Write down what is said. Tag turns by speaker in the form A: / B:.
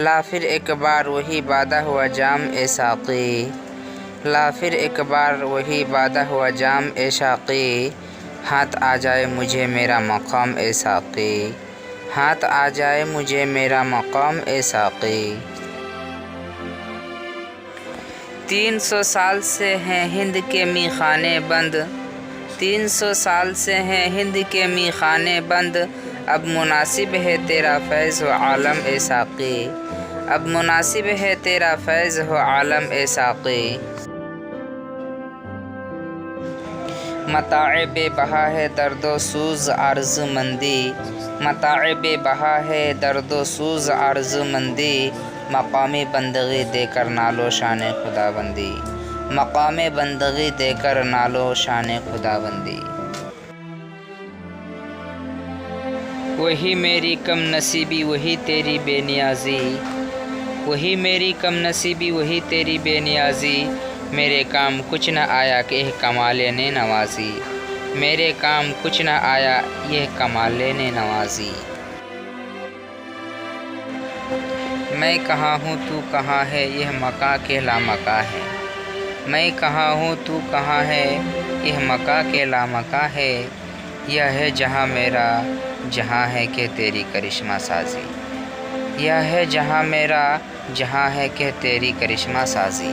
A: لا پھر ایک بار وہی بادا ہوا جام اے ساقی، لا پھر ایک بار وہی بادا ہوا جام اے ساقی، ہاتھ آ جائے مجھے میرا مقام اے ساقی، ہاتھ آ جائے مجھے میرا مقام اے ساقی۔ 300 سال سے ہیں ہند کے میخانے بند، 300 سال سے ہیں ہند کے میخانے بند، اب مناسب ہے تیرا فیض و عالم اے ساقی، اب مناسب ہے تیرا فیض و عالم اے ساقی۔ متاع بے بہا ہے درد و سوز آرزو مندی، متاع بے بہا ہے درد و سوز آرزو مندی، مقام بندگی دے کر نالو شان خدا بندی، مقام بندگی دے کر نالو شان خدا بندی۔ وہی میری کم نصیبی وہی تیری بے نیازی، وہی میری کم نصیبی وہی تیری بے نیازی، میرے کام کچھ نہ آیا کہ یہ کمال نے نوازی، میرے کام کچھ نہ آیا یہ کمال نے نوازی۔ میں کہاں ہوں تو کہاں ہے یہ مکاں کے لامکاں ہے، میں کہاں ہوں تو کہاں ہے یہ مکاں کے لامکاں ہے، یہ ہے جہاں میرا جہاں ہے کہ تیری کرشمہ سازی، یہ ہے جہاں میرا جہاں ہے کہ تیری کرشمہ سازی۔